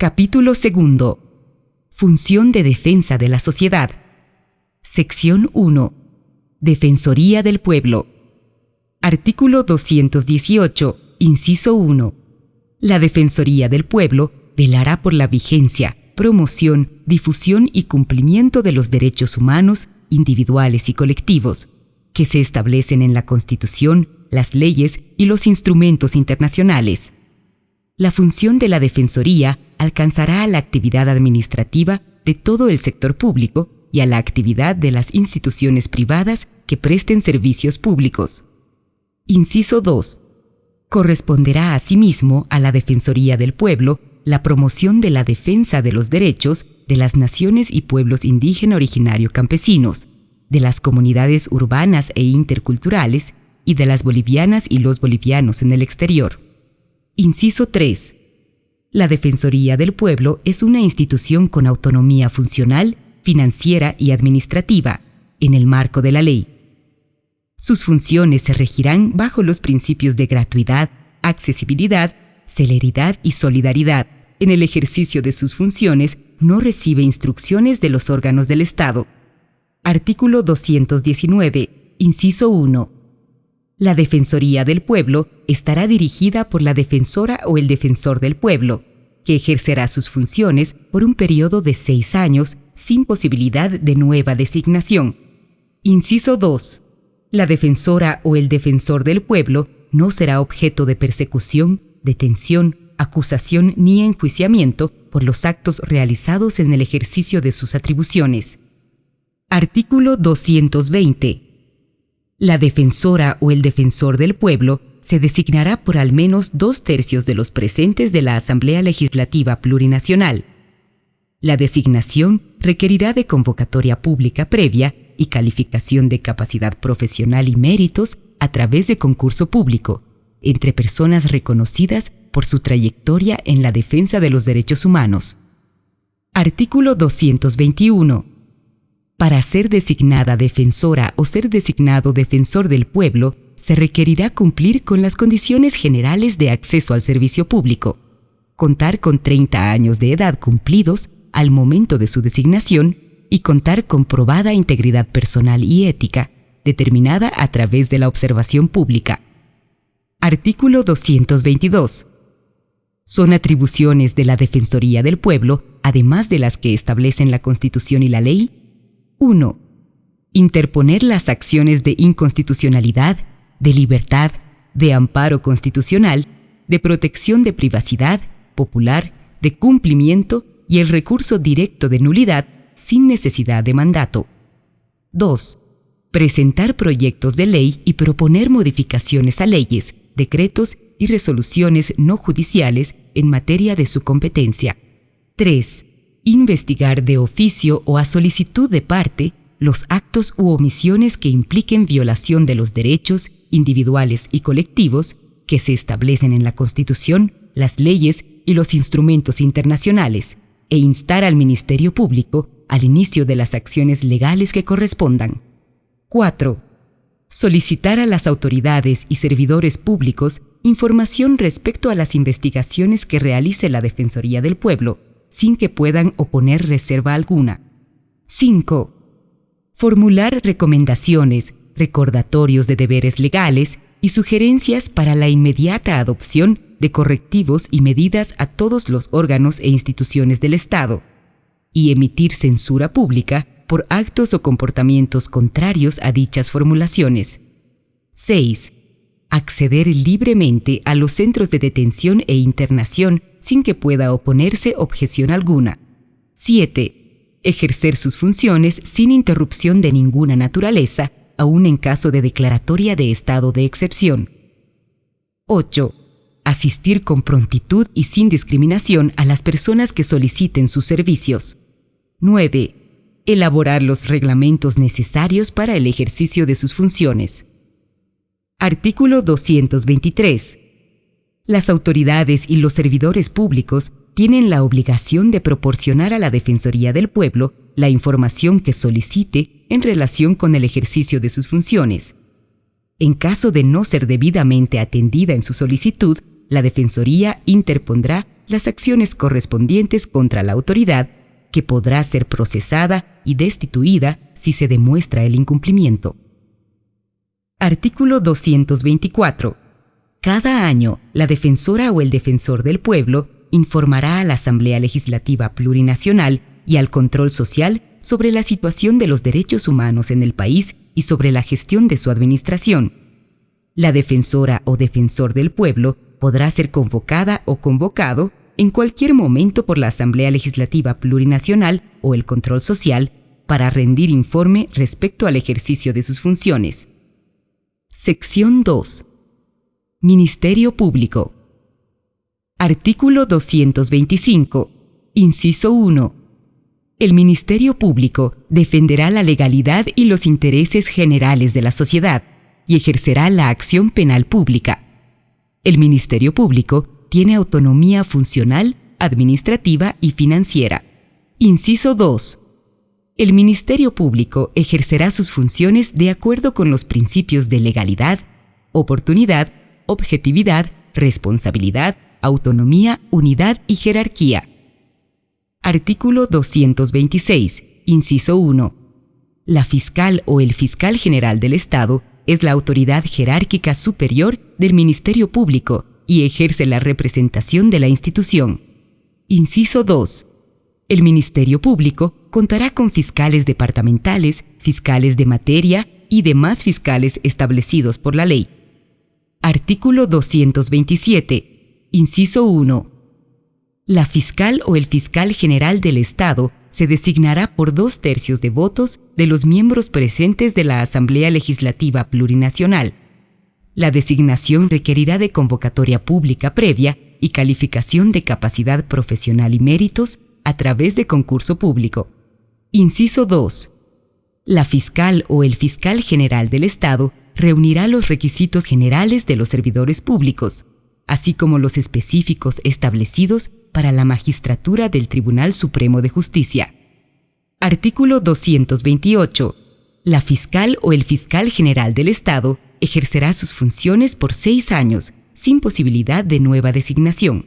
Capítulo 2. Función de defensa de la sociedad. Sección 1. Defensoría del Pueblo. Artículo 218, inciso 1. La Defensoría del Pueblo velará por la vigencia, promoción, difusión y cumplimiento de los derechos humanos, individuales y colectivos, que se establecen en la Constitución, las leyes y los instrumentos internacionales. La función de la Defensoría alcanzará a la actividad administrativa de todo el sector público y a la actividad de las instituciones privadas que presten servicios públicos. Inciso 2. Corresponderá asimismo a la Defensoría del Pueblo la promoción de la defensa de los derechos de las naciones y pueblos indígena originario campesinos, de las comunidades urbanas e interculturales y de las bolivianas y los bolivianos en el exterior. Inciso 3. La Defensoría del Pueblo es una institución con autonomía funcional, financiera y administrativa, en el marco de la ley. Sus funciones se regirán bajo los principios de gratuidad, accesibilidad, celeridad y solidaridad. En el ejercicio de sus funciones no recibe instrucciones de los órganos del Estado. Artículo 219, inciso 1. La Defensoría del Pueblo estará dirigida por la defensora o el defensor del pueblo, que ejercerá sus funciones por un periodo de 6 años sin posibilidad de nueva designación. Inciso 2. La defensora o el defensor del pueblo no será objeto de persecución, detención, acusación ni enjuiciamiento por los actos realizados en el ejercicio de sus atribuciones. Artículo 220. La defensora o el defensor del pueblo se designará por al menos 2/3 de los presentes de la Asamblea Legislativa Plurinacional. La designación requerirá de convocatoria pública previa y calificación de capacidad profesional y méritos a través de concurso público, entre personas reconocidas por su trayectoria en la defensa de los derechos humanos. Artículo 221. Para ser designada defensora o ser designado defensor del pueblo, se requerirá cumplir con las condiciones generales de acceso al servicio público, contar con 30 años de edad cumplidos al momento de su designación y contar con probada integridad personal y ética, determinada a través de la observación pública. Artículo 222. Son atribuciones de la Defensoría del Pueblo, además de las que establecen la Constitución y la ley: 1. Interponer las acciones de inconstitucionalidad, de libertad, de amparo constitucional, de protección de privacidad, popular, de cumplimiento y el recurso directo de nulidad sin necesidad de mandato. 2. Presentar proyectos de ley y proponer modificaciones a leyes, decretos y resoluciones no judiciales en materia de su competencia. 3. Investigar de oficio o a solicitud de parte los actos u omisiones que impliquen violación de los derechos individuales y colectivos que se establecen en la Constitución, las leyes y los instrumentos internacionales, e instar al Ministerio Público al inicio de las acciones legales que correspondan. 4. Solicitar a las autoridades y servidores públicos información respecto a las investigaciones que realice la Defensoría del Pueblo, sin que puedan oponer reserva alguna. 5. Formular recomendaciones, recordatorios de deberes legales y sugerencias para la inmediata adopción de correctivos y medidas a todos los órganos e instituciones del Estado, y emitir censura pública por actos o comportamientos contrarios a dichas formulaciones. 6. Acceder libremente a los centros de detención e internación sin que pueda oponerse objeción alguna. 7. Ejercer sus funciones sin interrupción de ninguna naturaleza, aun en caso de declaratoria de estado de excepción. 8. Asistir con prontitud y sin discriminación a las personas que soliciten sus servicios. 9. Elaborar los reglamentos necesarios para el ejercicio de sus funciones. Artículo 223. Las autoridades y los servidores públicos tienen la obligación de proporcionar a la Defensoría del Pueblo la información que solicite en relación con el ejercicio de sus funciones. En caso de no ser debidamente atendida en su solicitud, la Defensoría interpondrá las acciones correspondientes contra la autoridad, que podrá ser procesada y destituida si se demuestra el incumplimiento. Artículo 224. Cada año, la defensora o el defensor del pueblo informará a la Asamblea Legislativa Plurinacional y al Control Social sobre la situación de los derechos humanos en el país y sobre la gestión de su administración. La defensora o defensor del pueblo podrá ser convocada o convocado en cualquier momento por la Asamblea Legislativa Plurinacional o el Control Social para rendir informe respecto al ejercicio de sus funciones. Sección 2. Ministerio Público. Artículo 225. Inciso 1. El Ministerio Público defenderá la legalidad y los intereses generales de la sociedad y ejercerá la acción penal pública. El Ministerio Público tiene autonomía funcional, administrativa y financiera. Inciso 2. El Ministerio Público ejercerá sus funciones de acuerdo con los principios de legalidad, oportunidad, objetividad, responsabilidad, autonomía, unidad y jerarquía. Artículo 226, inciso 1. La fiscal o el fiscal general del Estado es la autoridad jerárquica superior del Ministerio Público y ejerce la representación de la institución. Inciso 2. El Ministerio Público contará con fiscales departamentales, fiscales de materia y demás fiscales establecidos por la ley. Artículo 227, inciso 1. La fiscal o el fiscal general del Estado se designará por 2/3 de votos de los miembros presentes de la Asamblea Legislativa Plurinacional. La designación requerirá de convocatoria pública previa y calificación de capacidad profesional y méritos a través de concurso público. Inciso 2. La fiscal o el fiscal general del Estado reunirá los requisitos generales de los servidores públicos, así como los específicos establecidos para la magistratura del Tribunal Supremo de Justicia. Artículo 228. La fiscal o el fiscal general del Estado ejercerá sus funciones por 6 años, sin posibilidad de nueva designación.